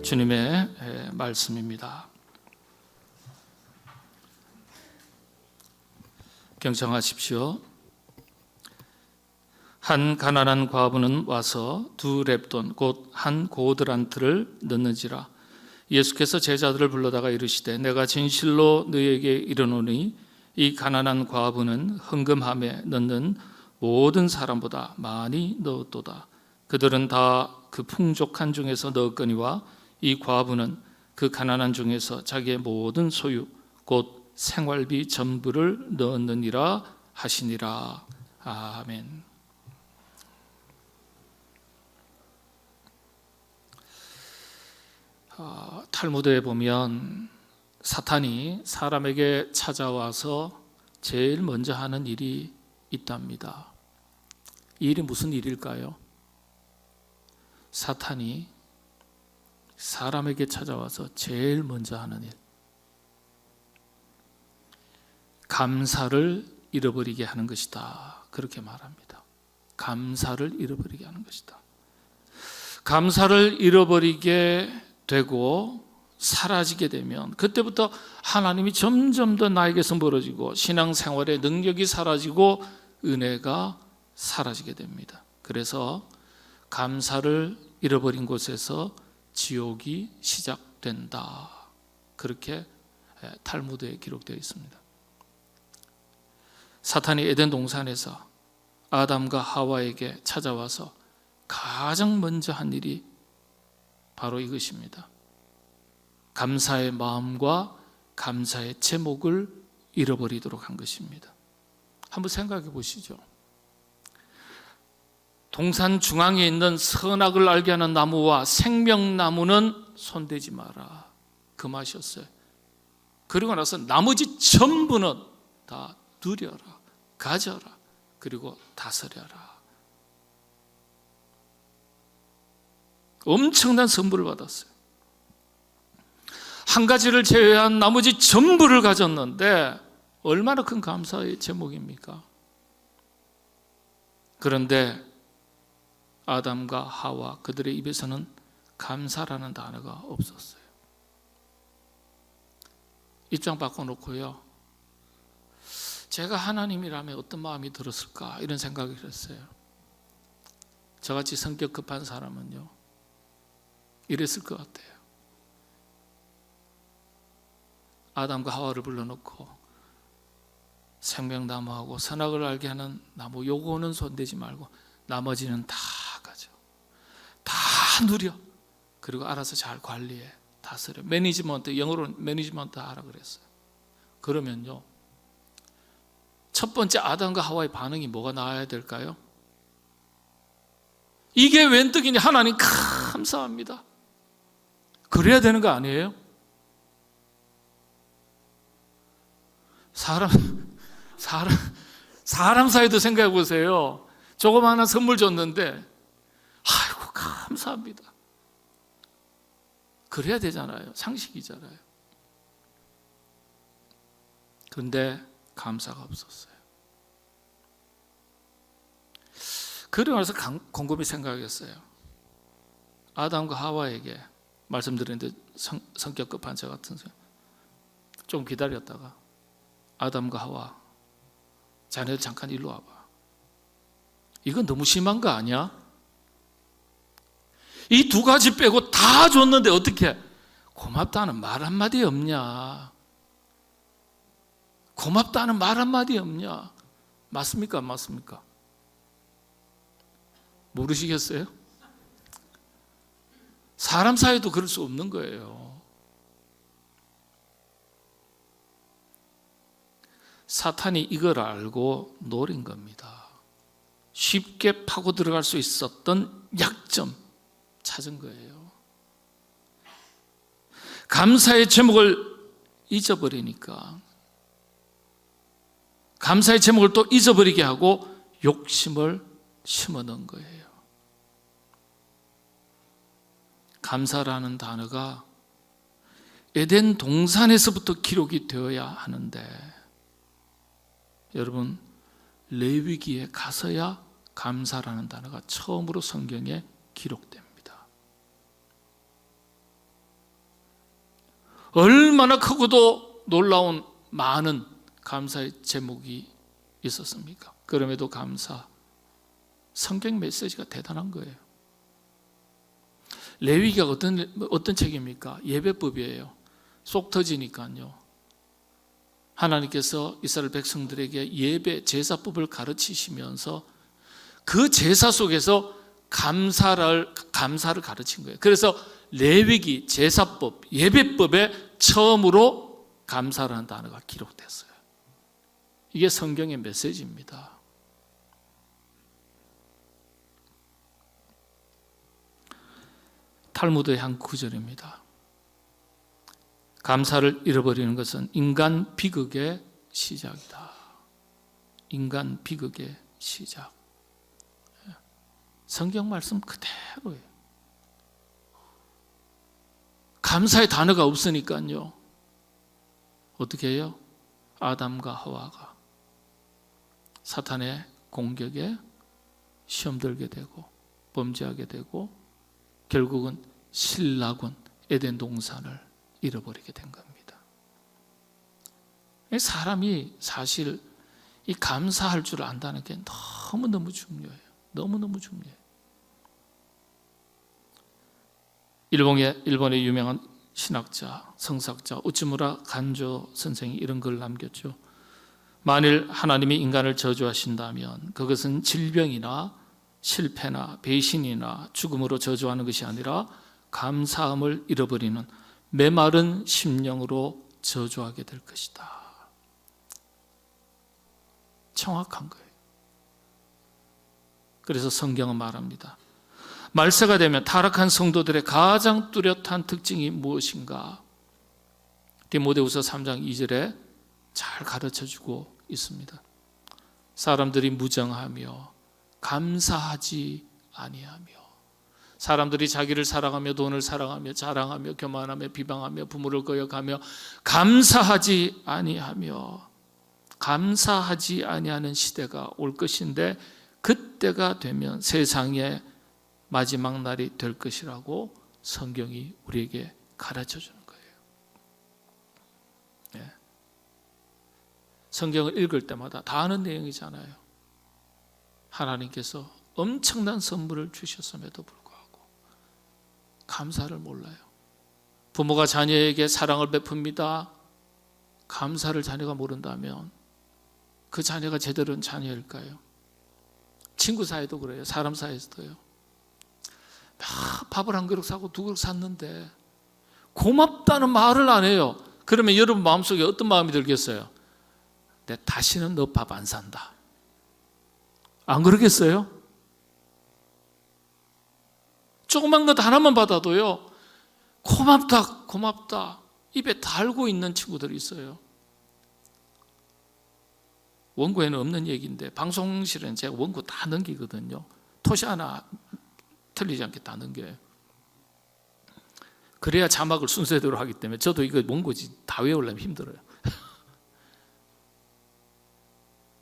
주님의 말씀입니다. 경청하십시오. 한 가난한 과부는 와서 2렙돈 곧 한 고드란트를 넣는지라. 예수께서 제자들을 불러다가 이르시되 내가 진실로 너희에게 이르노니 이 가난한 과부는 헌금함에 넣는 모든 사람보다 많이 넣었도다. 그들은 다 그 풍족한 중에서 넣었거니와 이 과부는 그 가난한 중에서 자기의 모든 소유 곧 생활비 전부를 넣었느니라 하시니라. 아멘. 탈무드에 보면 사탄이 사람에게 찾아와서 제일 먼저 하는 일이 있답니다. 이 일이 무슨 일일까요? 사탄이 사람에게 찾아와서 제일 먼저 하는 일, 감사를 잃어버리게 하는 것이다. 그렇게 말합니다. 감사를 잃어버리게 하는 것이다. 감사를 잃어버리게 되고 사라지게 되면 그때부터 하나님이 점점 더 나에게서 멀어지고 신앙생활의 능력이 사라지고 은혜가 사라지게 됩니다. 그래서 감사를 잃어버린 곳에서 지옥이 시작된다. 그렇게 탈무드에 기록되어 있습니다. 사탄이 에덴 동산에서 아담과 하와에게 찾아와서 가장 먼저 한 일이 바로 이것입니다. 감사의 마음과 감사의 제목을 잃어버리도록 한 것입니다. 한번 생각해 보시죠. 동산 중앙에 있는 선악을 알게 하는 나무와 생명나무는 손대지 마라. 그 맛이었어요. 그리고 나서 나머지 전부는 다 누려라, 가져라, 그리고 다스려라. 엄청난 선물을 받았어요. 한 가지를 제외한 나머지 전부를 가졌는데 얼마나 큰 감사의 제목입니까? 그런데 아담과 하와 그들의 입에서는 감사라는 단어가 없었어요. 입장 바꿔놓고요, 제가 하나님이라면 어떤 마음이 들었을까 이런 생각을 했어요. 저같이 성격 급한 사람은요 이랬을 것 같아요. 아담과 하와를 불러놓고 생명나무하고 선악을 알게 하는 나무 요거는 손대지 말고 나머지는 다 가져, 다 누려, 그리고 알아서 잘 관리해, 다스려. 매니지먼트, 영어로는 매니지먼트 하라 그랬어요. 그러면요 첫 번째 아담과 하와의 반응이 뭐가 나와야 될까요? 이게 웬 떡이니 하나님 감사합니다. 그래야 되는 거 아니에요? 사람 사이도 생각해 보세요. 조그마한 선물 줬는데 아이고 감사합니다. 그래야 되잖아요. 상식이잖아요. 그런데 감사가 없었어요. 그러고 나서 곰곰이 생각했어요. 아담과 하와에게 말씀드렸는데 성격 급한 저 같은 사람 좀 기다렸다가 아담과 하와, 자네들 잠깐 일로 와봐. 이건 너무 심한 거 아니야? 이 2가지 빼고 다 줬는데 어떻게 고맙다는 말 한마디 없냐? 고맙다는 말 한마디 없냐? 맞습니까? 안 맞습니까? 모르시겠어요? 사람 사이도 그럴 수 없는 거예요. 사탄이 이걸 알고 노린 겁니다. 쉽게 파고 들어갈 수 있었던 약점 찾은 거예요. 감사의 제목을 잊어버리니까 감사의 제목을 또 잊어버리게 하고 욕심을 심어넣은 거예요. 감사라는 단어가 에덴 동산에서부터 기록이 되어야 하는데 여러분 레위기에 가서야 감사라는 단어가 처음으로 성경에 기록됩니다. 얼마나 크고도 놀라운 많은 감사의 제목이 있었습니까? 그럼에도 감사. 성경 메시지가 대단한 거예요. 레위기가 어떤 책입니까? 예배법이에요. 속 터지니까요. 하나님께서 이스라엘 백성들에게 예배 제사법을 가르치시면서 그 제사 속에서 감사를 가르친 거예요. 그래서 레위기 제사법, 예배법에 처음으로 감사라는 단어가 기록됐어요. 이게 성경의 메시지입니다. 탈무드의 한 구절입니다. 감사를 잃어버리는 것은 인간 비극의 시작이다. 인간 비극의 시작. 성경 말씀 그대로예요. 감사의 단어가 없으니까요. 어떻게 해요? 아담과 하와가 사탄의 공격에 시험 들게 되고 범죄하게 되고 결국은 신라군 에덴 동산을 잃어버리게 된 겁니다. 사람이 사실 이 감사할 줄 안다는 게 너무너무 중요해요. 너무너무 중요해요. 일본의 유명한 신학자, 성사학자 우츠무라 간조 선생이 이런 글 남겼죠. 만일 하나님이 인간을 저주하신다면 그것은 질병이나 실패나 배신이나 죽음으로 저주하는 것이 아니라 감사함을 잃어버리는 메마른 심령으로 저주하게 될 것이다. 정확한 거예요. 그래서 성경은 말합니다. 말세가 되면 타락한 성도들의 가장 뚜렷한 특징이 무엇인가? 디모데후서 3장 2절에 잘 가르쳐주고 있습니다. 사람들이 무정하며 감사하지 아니하며, 사람들이 자기를 사랑하며 돈을 사랑하며 자랑하며 교만하며 비방하며 부모를 거역하며 감사하지 아니하며, 감사하지 아니하는 시대가 올 것인데 그때가 되면 세상의 마지막 날이 될 것이라고 성경이 우리에게 가르쳐 주는 거예요. 네. 성경을 읽을 때마다 다 아는 내용이잖아요. 하나님께서 엄청난 선물을 주셨음에도 불구하고 감사를 몰라요. 부모가 자녀에게 사랑을 베풉니다. 감사를 자녀가 모른다면 그 자녀가 제대로 된 자녀일까요? 친구 사이도 그래요. 사람 사이에서도요. 막 밥을 한 그릇 사고 두 그릇 샀는데 고맙다는 말을 안 해요. 그러면 여러분 마음속에 어떤 마음이 들겠어요? 내 다시는 너 밥 안 산다. 안 그러겠어요? 조그만 것 하나만 받아도요, 고맙다 고맙다 입에 달고 있는 친구들이 있어요. 원고에는 없는 얘기인데 방송실은 제가 원고 다 넘기거든요. 토시 하나 틀리지 않게 다 넘겨요. 그래야 자막을 순서대로 하기 때문에 저도 이거 원고지 다 외우려면 힘들어요.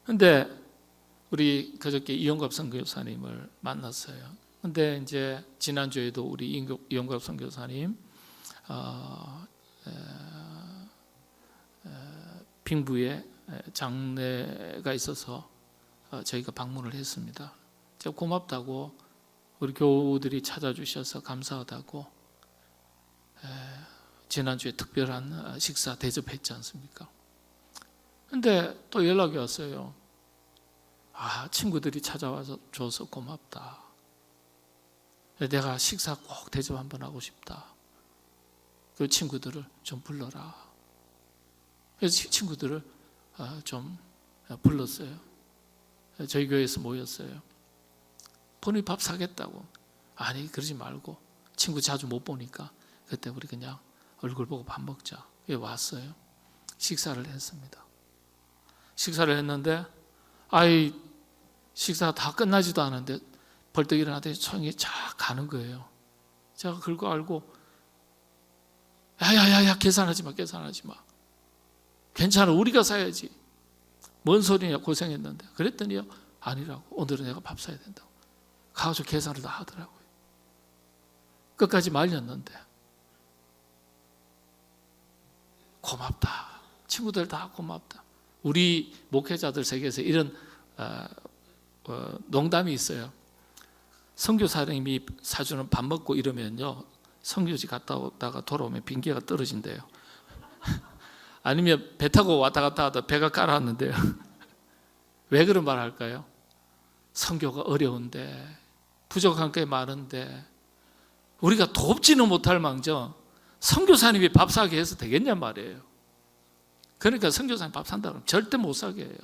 근데 우리 그저께 이용갑 선교사님을 만났어요. 근데 이제 지난주에도 우리 이용갑 선교사님 빙부에 장례가 있어서 저희가 방문을 했습니다. 제가 고맙다고 우리 교우들이 찾아주셔서 감사하다고 지난주에 특별한 식사 대접했지 않습니까? 근데 또 연락이 왔어요. 친구들이 찾아와서 줘서 고맙다. 내가 식사 꼭 대접 한번 하고 싶다. 그 친구들을 좀 불러라. 그래서 친구들을 좀 불렀어요. 저희 교회에서 모였어요. 본인이 밥 사겠다고. 아니 그러지 말고 친구 자주 못 보니까 그때 우리 그냥 얼굴 보고 밥 먹자. 왔어요. 식사를 했습니다. 식사를 했는데 식사가 다 끝나지도 않은데 벌떡 일어나더니 총이 쫙 가는 거예요. 제가 그거 알고 야야야야 계산하지 마. 괜찮아 우리가 사야지. 뭔 소리냐 고생했는데. 그랬더니요 아니라고. 오늘은 내가 밥 사야 된다고. 가가지고 계산을 다 하더라고요. 끝까지 말렸는데 고맙다. 친구들 다 고맙다. 우리 목회자들 세계에서 이런 농담이 있어요. 선교사님이 사주는 밥 먹고 이러면요, 선교지 갔다 오다가 돌아오면 빙계가 떨어진대요. 아니면 배 타고 왔다 갔다 하다 배가 깔아왔는데요. 왜 그런 말 할까요? 선교가 어려운데, 부족한 게 많은데 우리가 돕지는 못할 망정 선교사님이 밥 사게 해서 되겠냐 말이에요. 그러니까 선교사님 밥 산다 그러면 절대 못 사게 해요.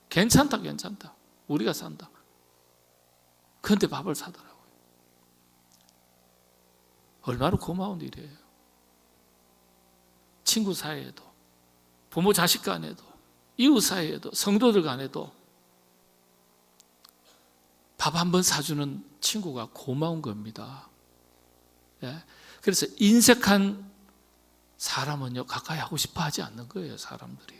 괜찮다 우리가 산다. 그런데 밥을 사더라고요. 얼마나 고마운 일이에요. 친구 사이에도, 부모 자식 간에도, 이웃 사이에도, 성도들 간에도 밥 한 번 사주는 친구가 고마운 겁니다. 예? 그래서 인색한 사람은요, 가까이 하고 싶어 하지 않는 거예요, 사람들이.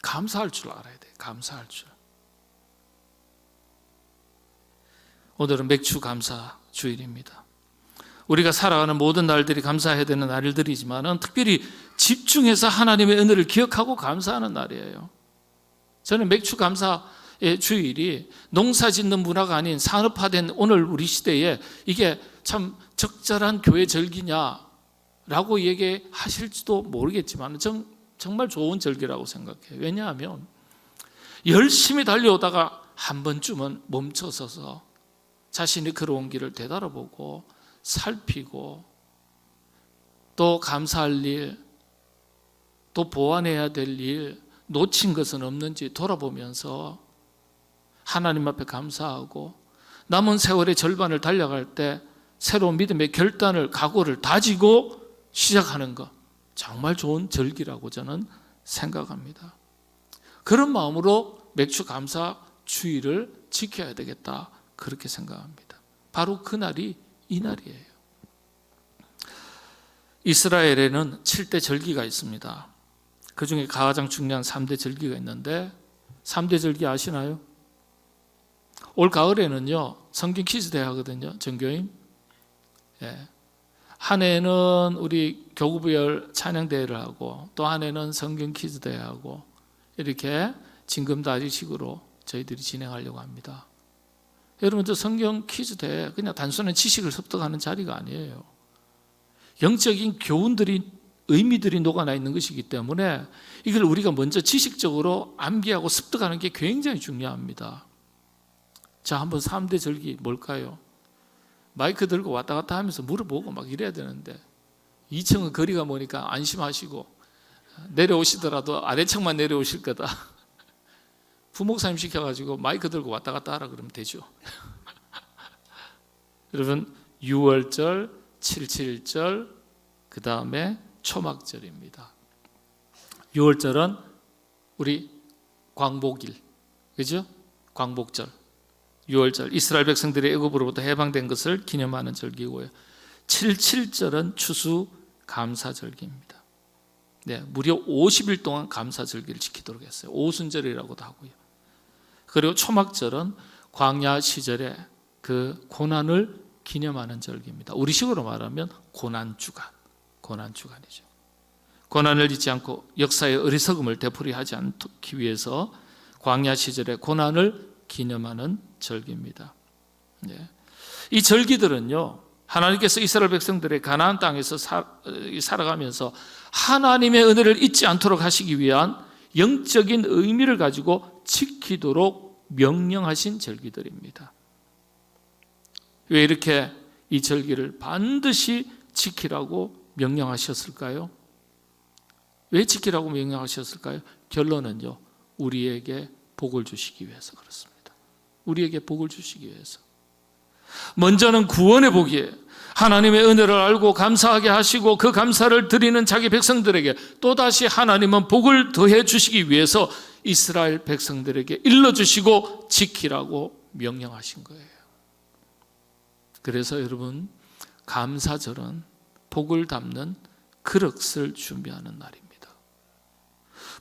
감사할 줄 알아야 돼요, 감사할 줄. 오늘은 맥주 감사 주일입니다. 우리가 살아가는 모든 날들이 감사해야 되는 날들이지만 특별히 집중해서 하나님의 은혜를 기억하고 감사하는 날이에요. 저는 맥주 감사의 주일이 농사 짓는 문화가 아닌 산업화된 오늘 우리 시대에 이게 참 적절한 교회 절기냐라고 얘기하실지도 모르겠지만 정말 좋은 절기라고 생각해요. 왜냐하면 열심히 달려오다가 한 번쯤은 멈춰서서 자신이 걸어온 길을 되돌아보고 살피고 또 감사할 일, 또 보완해야 될 일, 놓친 것은 없는지 돌아보면서 하나님 앞에 감사하고 남은 세월의 절반을 달려갈 때 새로운 믿음의 결단을, 각오를 다지고 시작하는 것, 정말 좋은 절기라고 저는 생각합니다. 그런 마음으로 맥주 감사 주일을 지켜야 되겠다, 그렇게 생각합니다. 바로 그날이 이 날이에요. 이스라엘에는 7대 절기가 있습니다. 그 중에 가장 중요한 3대 절기가 있는데 3대 절기 아시나요? 올 가을에는요, 성경 퀴즈 대회 하거든요, 전교인. 예. 한 해는 우리 교구부열 찬양대회를 하고 또 한 해는 성경 퀴즈 대회 하고 이렇게 징검다리식으로 저희들이 진행하려고 합니다. 여러분, 저 성경 퀴즈 대회 그냥 단순한 지식을 습득하는 자리가 아니에요. 영적인 교훈들이, 의미들이 녹아나 있는 것이기 때문에 이걸 우리가 먼저 지식적으로 암기하고 습득하는 게 굉장히 중요합니다. 자, 한번 3대 절기 뭘까요? 마이크 들고 왔다 갔다 하면서 물어보고 막 이래야 되는데 2층은 거리가 머니까 안심하시고 내려오시더라도 아래층만 내려오실 거다. 부목사님 시켜가지고 마이크 들고 왔다 갔다 하라 그러면 되죠. 여러분, 6월절, 7.7절, 그 다음에 초막절입니다. 6월절은 우리 광복일, 그죠? 광복절. 6월절, 이스라엘 백성들이 애굽으로부터 해방된 것을 기념하는 절기고요. 7.7절은 추수 감사절기입니다. 네, 무려 50일 동안 감사절기를 지키도록 했어요. 오순절이라고도 하고요. 그리고 초막절은 광야 시절의 그 고난을 기념하는 절기입니다. 우리식으로 말하면 고난주간이죠. 고난을 잊지 않고 역사의 어리석음을 되풀이하지 않기 위해서 광야 시절의 고난을 기념하는 절기입니다. 네. 이 절기들은요, 하나님께서 이스라엘 백성들의 가나안 땅에서 살아가면서 하나님의 은혜를 잊지 않도록 하시기 위한 영적인 의미를 가지고 지키도록 명령하신 절기들입니다. 왜 이렇게 이 절기를 반드시 지키라고 명령하셨을까요? 왜 지키라고 명령하셨을까요? 결론은요, 우리에게 복을 주시기 위해서 그렇습니다. 우리에게 복을 주시기 위해서. 먼저는 구원의 복이에요. 하나님의 은혜를 알고 감사하게 하시고 그 감사를 드리는 자기 백성들에게 또다시 하나님은 복을 더해 주시기 위해서 이스라엘 백성들에게 일러주시고 지키라고 명령하신 거예요. 그래서 여러분, 감사절은 복을 담는 그릇을 준비하는 날입니다.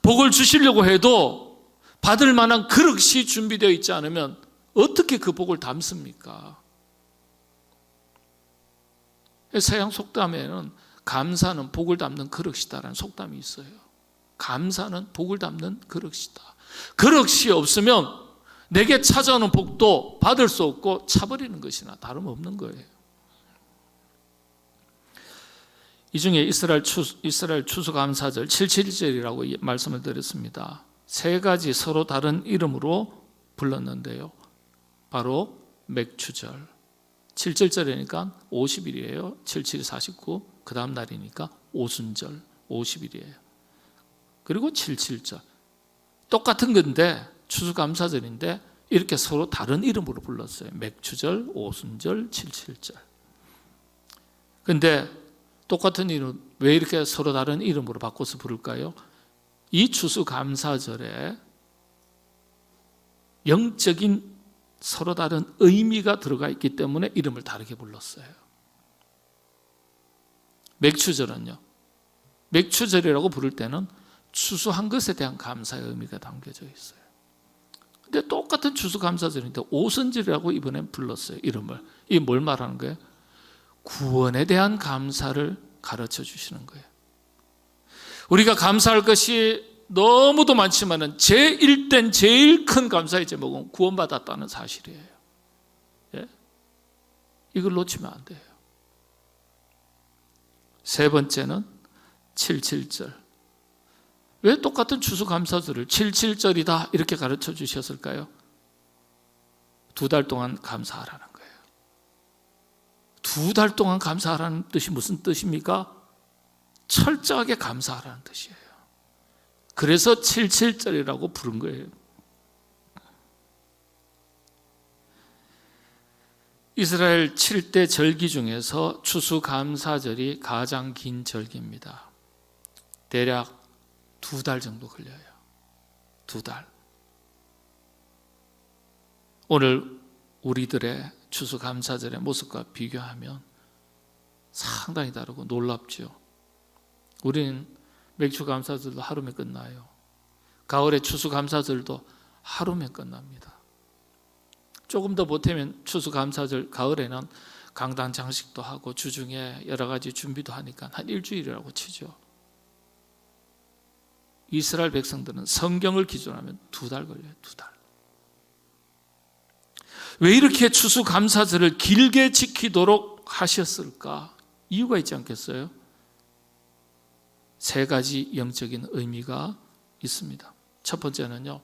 복을 주시려고 해도 받을 만한 그릇이 준비되어 있지 않으면 어떻게 그 복을 담습니까? 서양 속담에는 감사는 복을 담는 그릇이다라는 속담이 있어요. 감사는 복을 담는 그릇이다. 그릇이 없으면 내게 찾아오는 복도 받을 수 없고 차버리는 것이나 다름없는 거예요. 이 중에 이스라엘 추수감사절 7.7절이라고 말씀을 드렸습니다. 세 가지 서로 다른 이름으로 불렀는데요. 바로 맥추절, 7.7절이니까 50일이에요. 7.7이 49, 그 다음 날이니까 오순절 50일이에요. 그리고 7.7절, 똑같은 건데 추수감사절인데 이렇게 서로 다른 이름으로 불렀어요. 맥추절, 오순절, 7.7절. 근데 똑같은 이름 왜 이렇게 서로 다른 이름으로 바꿔서 부를까요? 이 추수감사절에 영적인 서로 다른 의미가 들어가 있기 때문에 이름을 다르게 불렀어요. 맥추절은요, 맥추절이라고 부를 때는 추수한 것에 대한 감사의 의미가 담겨져 있어요. 근데 똑같은 추수감사절인데 오순절이라고 이번엔 불렀어요. 이름을. 이게 뭘 말하는 거예요? 구원에 대한 감사를 가르쳐 주시는 거예요. 우리가 감사할 것이 너무도 많지만은 제1된 제일 큰 감사의 제목은 구원받았다는 사실이에요. 예? 이걸 놓치면 안 돼요. 세 번째는 7.7절. 왜 똑같은 추수감사절을 7.7절이다 이렇게 가르쳐 주셨을까요? 2달 동안 감사하라는 거예요. 2달 동안 감사하라는 뜻이 무슨 뜻입니까? 철저하게 감사하라는 뜻이에요. 그래서 7.7절이라고 부른 거예요. 이스라엘 7대 절기 중에서 추수감사절이 가장 긴 절기입니다. 대략 2달 정도 걸려요. 2달. 오늘 우리들의 추수감사절의 모습과 비교하면 상당히 다르고 놀랍죠. 우리는 맥추감사절도 하루면 끝나요. 가을의 추수감사절도 하루면 끝납니다. 조금 더 보태면 추수감사절 가을에는 강단 장식도 하고 주중에 여러 가지 준비도 하니까 한 일주일이라고 치죠. 이스라엘 백성들은 성경을 기준하면 2달 걸려요. 2달. 왜 이렇게 추수감사절을 길게 지키도록 하셨을까? 이유가 있지 않겠어요? 3가지 영적인 의미가 있습니다. 첫 번째는요,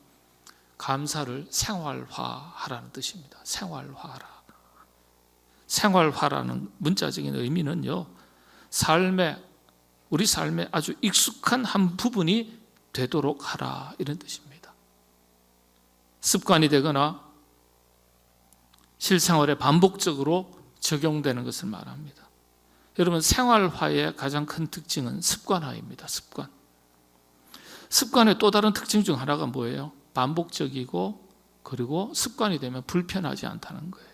감사를 생활화하라는 뜻입니다. 생활화하라. 생활화라는 문자적인 의미는요, 우리 삶에 아주 익숙한 한 부분이 되도록 하라, 이런 뜻입니다. 습관이 되거나 실생활에 반복적으로 적용되는 것을 말합니다. 여러분, 생활화의 가장 큰 특징은 습관화입니다. 습관의 또 다른 특징 중 하나가 뭐예요? 반복적이고 그리고 습관이 되면 불편하지 않다는 거예요.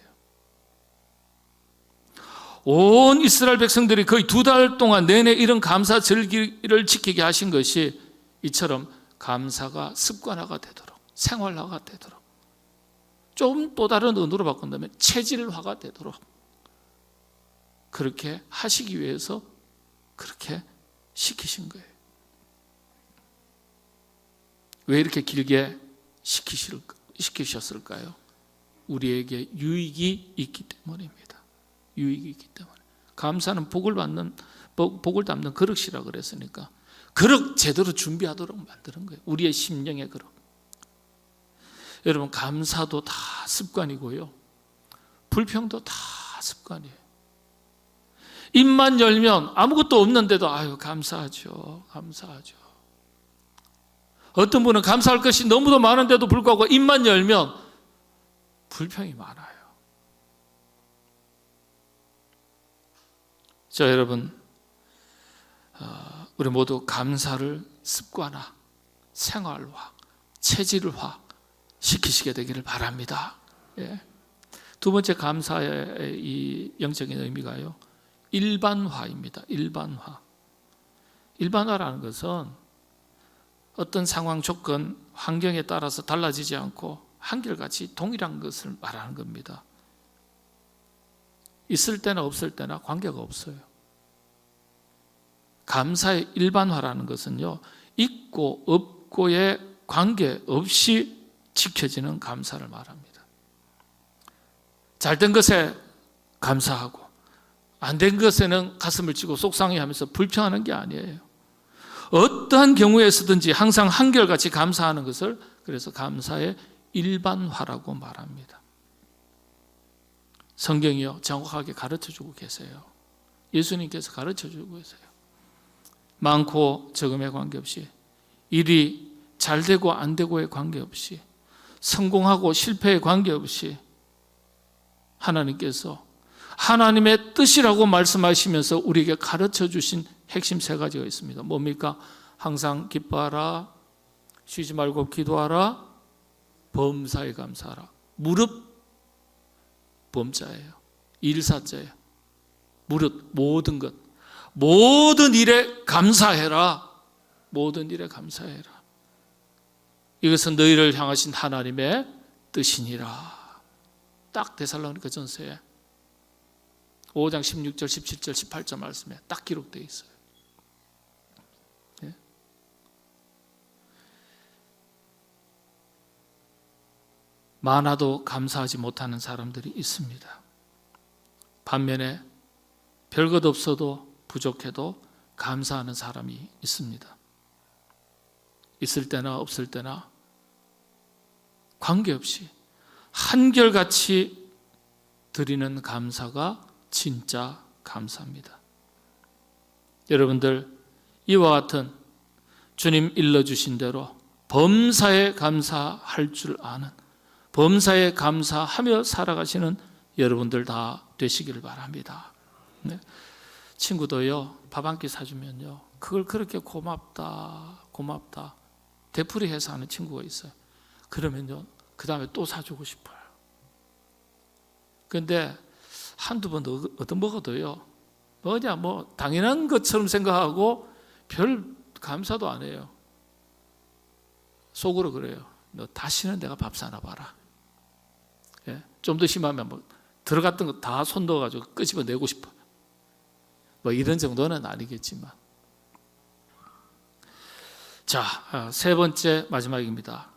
온 이스라엘 백성들이 거의 2달 동안 내내 이런 감사 절기를 지키게 하신 것이 이처럼 감사가 습관화가 되도록, 생활화가 되도록, 좀 또 다른 언어로 바꾼다면 체질화가 되도록 그렇게 하시기 위해서 그렇게 시키신 거예요. 왜 이렇게 길게 시키셨을까요? 우리에게 유익이 있기 때문입니다. 유익이 있기 때문에. 감사는 복을 담는 그릇이라 그랬으니까 그릇 제대로 준비하도록 만드는 거예요. 우리의 심령의 그릇. 여러분, 감사도 다 습관이고요, 불평도 다 습관이에요. 입만 열면 아무것도 없는데도 감사하죠. 감사하죠. 어떤 분은 감사할 것이 너무도 많은데도 불구하고 입만 열면 불평이 많아요. 자, 여러분, 우리 모두 감사를 습관화, 생활화, 체질화 시키시게 되기를 바랍니다. 예. 두 번째 감사의 이 영적인 의미가요, 일반화입니다. 일반화라는 것은 어떤 상황, 조건, 환경에 따라서 달라지지 않고 한결같이 동일한 것을 말하는 겁니다. 있을 때나 없을 때나 관계가 없어요. 감사의 일반화라는 것은요, 있고 없고의 관계없이 지켜지는 감사를 말합니다. 잘된 것에 감사하고 안 된 것에는 가슴을 찌고 속상해하면서 불평하는 게 아니에요. 어떠한 경우에서든지 항상 한결같이 감사하는 것을 그래서 감사의 일반화라고 말합니다. 성경이요 정확하게 가르쳐주고 계세요. 예수님께서 가르쳐주고 계세요. 많고 적음에 관계없이, 일이 잘 되고 안 되고에 관계없이, 성공하고 실패에 관계없이 하나님께서 하나님의 뜻이라고 말씀하시면서 우리에게 가르쳐 주신 핵심 세 가지가 있습니다. 뭡니까? 항상 기뻐하라, 쉬지 말고 기도하라, 범사에 감사하라. 무릇 범자예요. 일사자예요. 무릇 모든 것, 모든 일에 감사해라. 모든 일에 감사해라. 이것은 너희를 향하신 하나님의 뜻이니라. 딱 데살로니가 전서에 5장 16절, 17절, 18절 말씀에 딱 기록되어 있어요. 예? 많아도 감사하지 못하는 사람들이 있습니다. 반면에 별것 없어도 부족해도 감사하는 사람이 있습니다. 있을 때나 없을 때나 관계없이 한결같이 드리는 감사가 진짜 감사입니다. 여러분들, 이와 같은 주님 일러주신 대로 범사에 감사할 줄 아는, 범사에 감사하며 살아가시는 여러분들 다 되시기를 바랍니다. 네. 친구도요, 밥 한 끼 사주면요, 그걸 그렇게 고맙다 되풀이해서 하는 친구가 있어요. 그러면요, 그 다음에 또 사주고 싶어요. 그런데 한두 번 얻어 먹어도요, 당연한 것처럼 생각하고 별 감사도 안 해요. 속으로 그래요. 너 다시는 내가 밥 사나 봐라. 예? 좀 더 심하면 들어갔던 거 다 손 넣어가지고 끄집어내고 싶어. 이런 정도는 아니겠지만. 자, 세 번째 마지막입니다.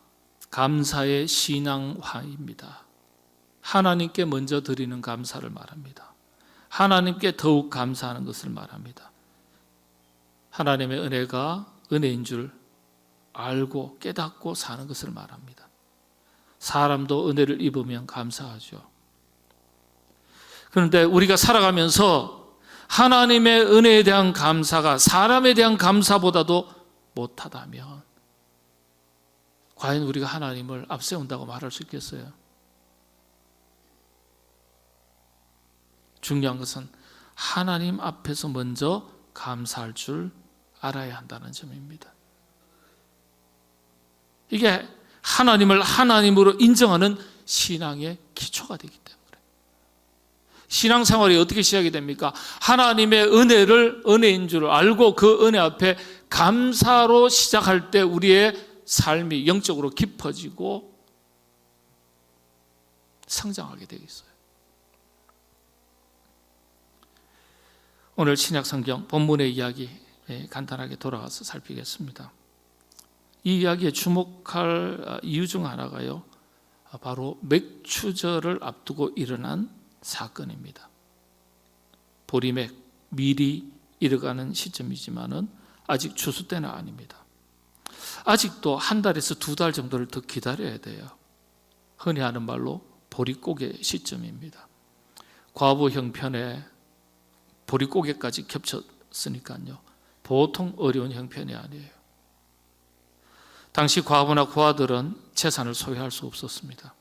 감사의 신앙화입니다. 하나님께 먼저 드리는 감사를 말합니다. 하나님께 더욱 감사하는 것을 말합니다. 하나님의 은혜가 은혜인 줄 알고 깨닫고 사는 것을 말합니다. 사람도 은혜를 입으면 감사하죠. 그런데 우리가 살아가면서 하나님의 은혜에 대한 감사가 사람에 대한 감사보다도 못하다면 과연 우리가 하나님을 앞세운다고 말할 수 있겠어요? 중요한 것은 하나님 앞에서 먼저 감사할 줄 알아야 한다는 점입니다. 이게 하나님을 하나님으로 인정하는 신앙의 기초가 되기 때문에. 신앙생활이 어떻게 시작이 됩니까? 하나님의 은혜를 은혜인 줄 알고 그 은혜 앞에 감사로 시작할 때 우리의 삶이 영적으로 깊어지고 성장하게 되겠어요. 오늘 신약 성경 본문의 이야기 간단하게 돌아가서 살피겠습니다. 이 이야기에 주목할 이유 중 하나가요, 바로 맥추절을 앞두고 일어난 사건입니다. 보리맥 미리 익어가는 시점이지만은 아직 추수 때는 아닙니다. 아직도 한 달에서 두 달 정도를 더 기다려야 돼요. 흔히 하는 말로 보릿고개 시점입니다. 과부 형편에 보릿고개까지 겹쳤으니까요, 보통 어려운 형편이 아니에요. 당시 과부나 고아들은 재산을 소유할 수 없었습니다.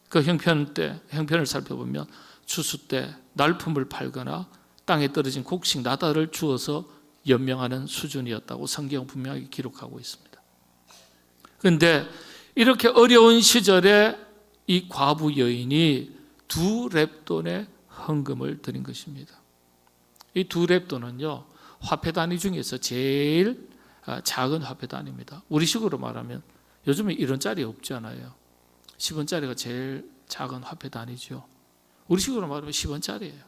그 형편을 살펴보면 추수 때 날품을 팔거나 땅에 떨어진 곡식 나달을 주어서 연명하는 수준이었다고 성경은 분명히 기록하고 있습니다. 그런데 이렇게 어려운 시절에 이 과부 여인이 2렙돈의 헌금을 드린 것입니다. 이 2렙돈은요, 화폐 단위 중에서 제일 작은 화폐 단위입니다. 우리식으로 말하면 요즘에 1원짜리 없잖아요. 10원짜리가 제일 작은 화폐 단위죠. 우리 식으로 말하면 10원짜리예요.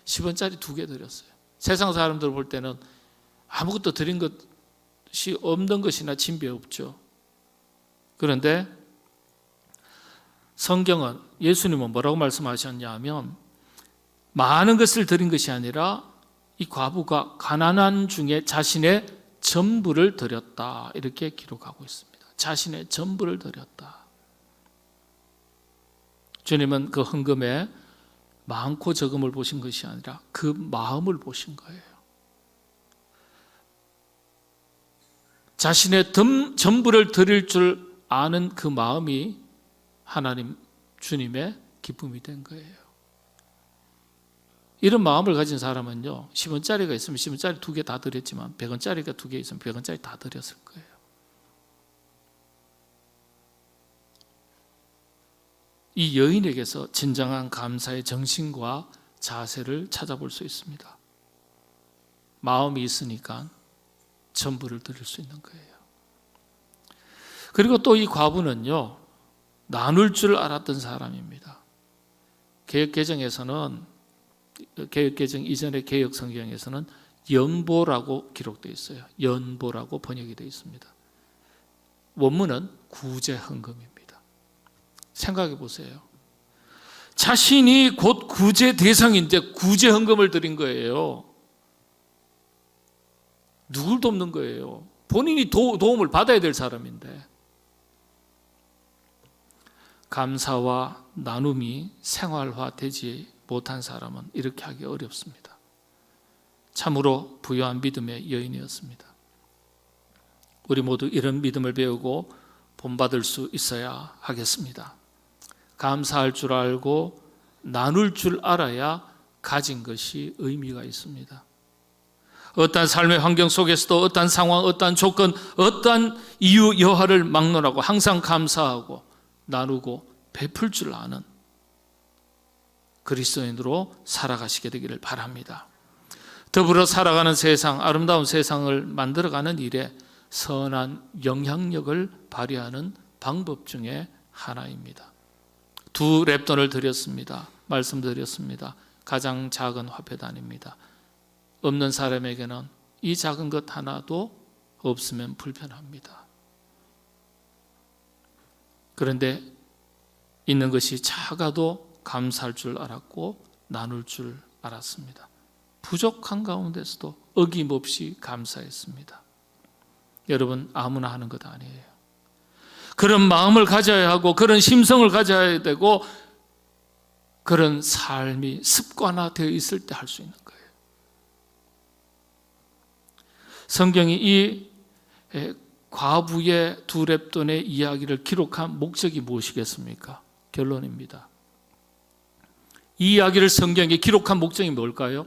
10원짜리 2개 드렸어요. 세상 사람들 볼 때는 아무것도 드린 것이 없는 것이나 진배 없죠. 그런데 성경은, 예수님은 뭐라고 말씀하셨냐 하면 많은 것을 드린 것이 아니라 이 과부가 가난한 중에 자신의 전부를 드렸다, 이렇게 기록하고 있습니다. 자신의 전부를 드렸다. 주님은 그 헌금에 많고 적음을 보신 것이 아니라 그 마음을 보신 거예요. 자신의 전부를 드릴 줄 아는 그 마음이 하나님 주님의 기쁨이 된 거예요. 이런 마음을 가진 사람은요, 10원짜리가 있으면 10원짜리 2개 다 드렸지만 100원짜리가 2개 있으면 100원짜리 다 드렸을 거예요. 이 여인에게서 진정한 감사의 정신과 자세를 찾아볼 수 있습니다. 마음이 있으니까 전부를 드릴 수 있는 거예요. 그리고 또 이 과부는요, 나눌 줄 알았던 사람입니다. 개혁개정에서는, 개혁개정 이전의 개혁성경에서는 연보라고 기록되어 있어요. 연보라고 번역이 되어 있습니다. 원문은 구제헌금입니다. 생각해 보세요. 자신이 곧 구제 대상인데 구제헌금을 드린 거예요. 누굴 돕는 거예요? 본인이 도움을 받아야 될 사람인데. 감사와 나눔이 생활화되지 못한 사람은 이렇게 하기 어렵습니다. 참으로 부유한 믿음의 여인이었습니다. 우리 모두 이런 믿음을 배우고 본받을 수 있어야 하겠습니다. 감사할 줄 알고 나눌 줄 알아야 가진 것이 의미가 있습니다. 어떠한 삶의 환경 속에서도 어떠한 상황, 어떠한 조건, 어떠한 이유 여하를 막론하고 항상 감사하고 나누고 베풀 줄 아는 그리스도인으로 살아가시게 되기를 바랍니다. 더불어 살아가는 세상, 아름다운 세상을 만들어가는 일에 선한 영향력을 발휘하는 방법 중에 하나입니다. 2 렙돈을 드렸습니다. 말씀드렸습니다. 가장 작은 화폐단입니다. 없는 사람에게는 이 작은 것 하나도 없으면 불편합니다. 그런데 있는 것이 작아도 감사할 줄 알았고 나눌 줄 알았습니다. 부족한 가운데서도 어김없이 감사했습니다. 여러분, 아무나 하는 것 아니에요. 그런 마음을 가져야 하고 그런 심성을 가져야 되고 그런 삶이 습관화되어 있을 때 할 수 있는 거예요. 성경이 이 과부의 2 렙돈의 이야기를 기록한 목적이 무엇이겠습니까? 결론입니다. 이 이야기를 성경에 기록한 목적이 뭘까요?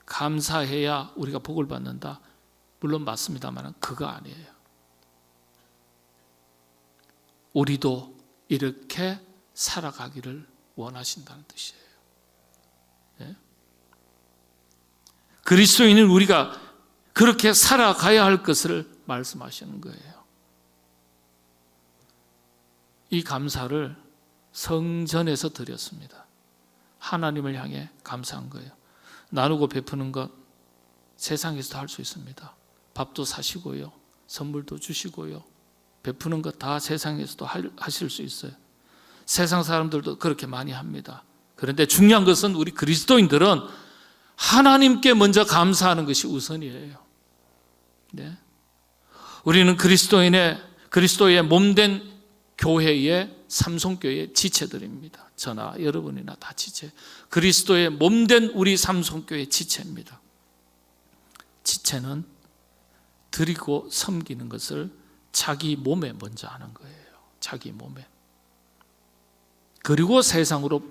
감사해야 우리가 복을 받는다. 물론 맞습니다만 그거 아니에요. 우리도 이렇게 살아가기를 원하신다는 뜻이에요. 네? 그리스도인은 우리가 그렇게 살아가야 할 것을 말씀하시는 거예요. 이 감사를 성전에서 드렸습니다. 하나님을 향해 감사한 거예요. 나누고 베푸는 것 세상에서도 할 수 있습니다. 밥도 사시고요, 선물도 주시고요, 베푸는 것 다 세상에서도 하실 수 있어요. 세상 사람들도 그렇게 많이 합니다. 그런데 중요한 것은 우리 그리스도인들은 하나님께 먼저 감사하는 것이 우선이에요. 네. 우리는 그리스도의 몸된 교회의 삼손교회의 지체들입니다. 저나 여러분이나 다 지체. 그리스도의 몸된 우리 삼손교회의 지체입니다. 지체는 드리고 섬기는 것을 자기 몸에 먼저 하는 거예요. 자기 몸에. 그리고 세상으로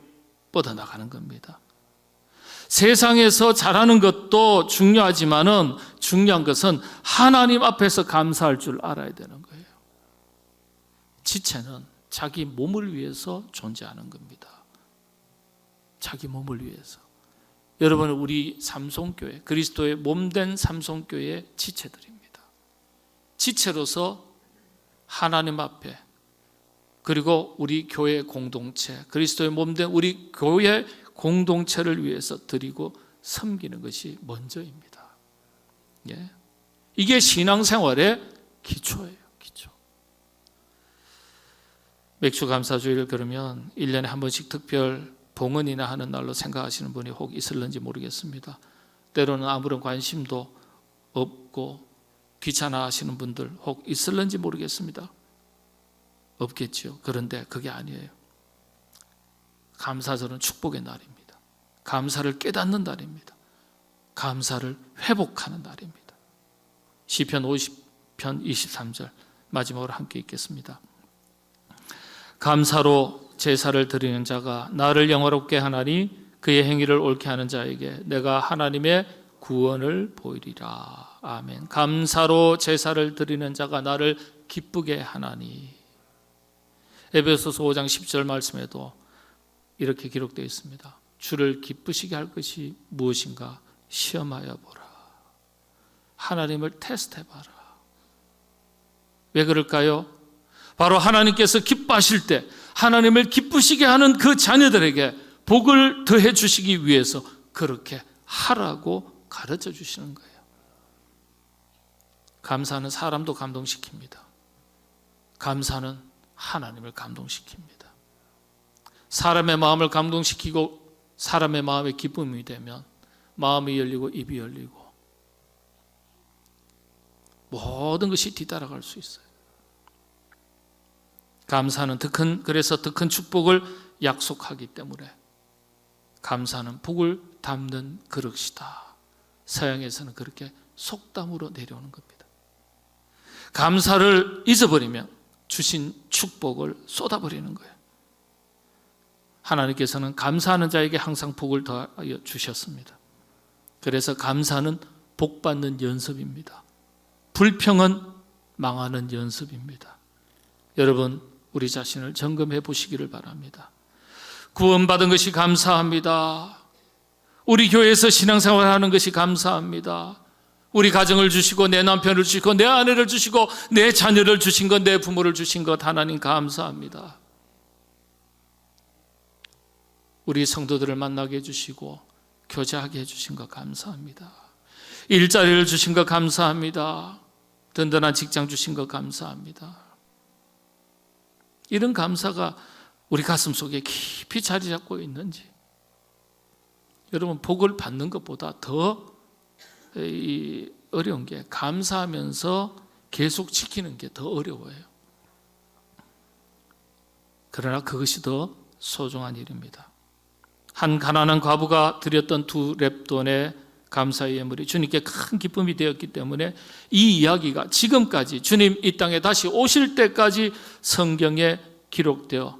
뻗어나가는 겁니다. 세상에서 잘하는 것도 중요하지만은 중요한 것은 하나님 앞에서 감사할 줄 알아야 되는 거예요. 지체는 자기 몸을 위해서 존재하는 겁니다. 자기 몸을 위해서. 여러분은 우리 삼손교회, 그리스도의 몸된 삼손교회의 지체들입니다. 지체로서 하나님 앞에 그리고 우리 교회 공동체, 그리스도의 몸된 우리 교회 공동체를 위해서 드리고 섬기는 것이 먼저입니다. 예. 이게 신앙생활의 기초예요. 기초. 맥주감사주의를 그러면 1년에 한 번씩 특별 봉헌이나 하는 날로 생각하시는 분이 혹 있을는지 모르겠습니다. 때로는 아무런 관심도 없고 귀찮아하시는 분들 혹 있을는지 모르겠습니다. 없겠죠. 그런데 그게 아니에요. 감사절은 축복의 날입니다. 감사를 깨닫는 날입니다. 감사를 회복하는 날입니다. 시편 50편 23절 마지막으로 함께 읽겠습니다. 감사로 제사를 드리는 자가 나를 영화롭게 하나니 그의 행위를 옳게 하는 자에게 내가 하나님의 구원을 보이리라. 아멘. 감사로 제사를 드리는 자가 나를 기쁘게 하나니. 에베소서 5장 10절 말씀에도 이렇게 기록되어 있습니다. 주를 기쁘시게 할 것이 무엇인가 시험하여 보라. 하나님을 테스트해 봐라. 왜 그럴까요? 바로 하나님께서 기뻐하실 때 하나님을 기쁘시게 하는 그 자녀들에게 복을 더해 주시기 위해서 그렇게 하라고 가르쳐 주시는 거예요. 감사는 사람도 감동시킵니다. 감사는 하나님을 감동시킵니다. 사람의 마음을 감동시키고 사람의 마음에 기쁨이 되면 마음이 열리고 입이 열리고 모든 것이 뒤따라갈 수 있어요. 감사는 그래서 더 큰 축복을 약속하기 때문에 감사는 복을 담는 그릇이다. 서양에서는 그렇게 속담으로 내려오는 겁니다. 감사를 잊어버리면 주신 축복을 쏟아버리는 거예요. 하나님께서는 감사하는 자에게 항상 복을 더하여 주셨습니다. 그래서 감사는 복받는 연습입니다. 불평은 망하는 연습입니다. 여러분, 우리 자신을 점검해 보시기를 바랍니다. 구원받은 것이 감사합니다. 우리 교회에서 신앙생활하는 것이 감사합니다. 우리 가정을 주시고 내 남편을 주시고 내 아내를 주시고 내 자녀를 주신 것, 내 부모를 주신 것 하나님 감사합니다. 우리 성도들을 만나게 해주시고 교제하게 해주신 것 감사합니다. 일자리를 주신 것 감사합니다. 든든한 직장 주신 것 감사합니다. 이런 감사가 우리 가슴 속에 깊이 자리 잡고 있는지, 여러분, 복을 받는 것보다 더 어려운 게 감사하면서 계속 지키는 게 더 어려워요. 그러나 그것이 더 소중한 일입니다. 한 가난한 과부가 드렸던 2렙돈의 감사의 예물이 주님께 큰 기쁨이 되었기 때문에 이 이야기가 지금까지 주님 이 땅에 다시 오실 때까지 성경에 기록되어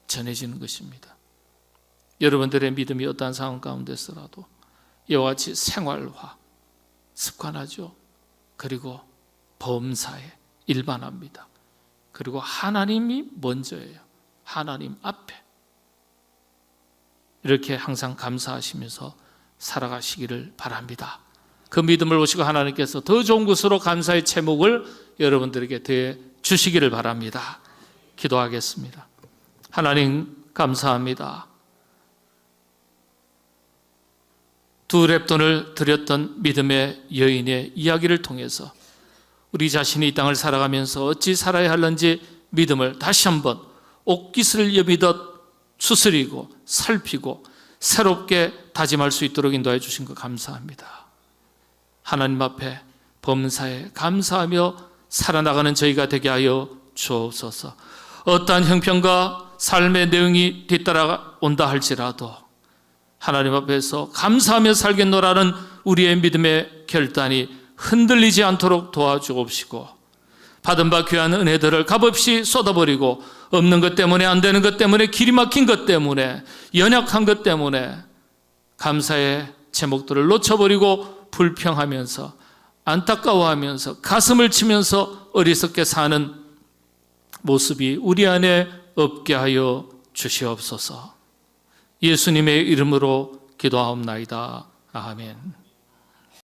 전해지는 것입니다. 여러분들의 믿음이 어떠한 상황 가운데서라도 이와 같이 생활화, 습관하죠. 그리고 범사에 일반합니다. 그리고 하나님이 먼저예요. 하나님 앞에 이렇게 항상 감사하시면서 살아가시기를 바랍니다. 그 믿음을 보시고 하나님께서 더 좋은 것으로 감사의 제목을 여러분들에게 더해 주시기를 바랍니다. 기도하겠습니다. 하나님 감사합니다. 2렙돈을 드렸던 믿음의 여인의 이야기를 통해서 우리 자신이 이 땅을 살아가면서 어찌 살아야 하는지 믿음을 다시 한번 옥깃을 여미듯 추스리고 살피고 새롭게 다짐할 수 있도록 인도해 주신 것 감사합니다. 하나님 앞에 범사에 감사하며 살아나가는 저희가 되게 하여 주옵소서. 어떠한 형편과 삶의 내용이 뒤따라온다 할지라도 하나님 앞에서 감사하며 살겠노라는 우리의 믿음의 결단이 흔들리지 않도록 도와주옵시고, 받은 바 귀한 은혜들을 값없이 쏟아버리고 없는 것 때문에, 안 되는 것 때문에, 길이 막힌 것 때문에, 연약한 것 때문에 감사의 제목들을 놓쳐버리고 불평하면서 안타까워하면서 가슴을 치면서 어리석게 사는 모습이 우리 안에 없게 하여 주시옵소서. 예수님의 이름으로 기도하옵나이다. 아멘.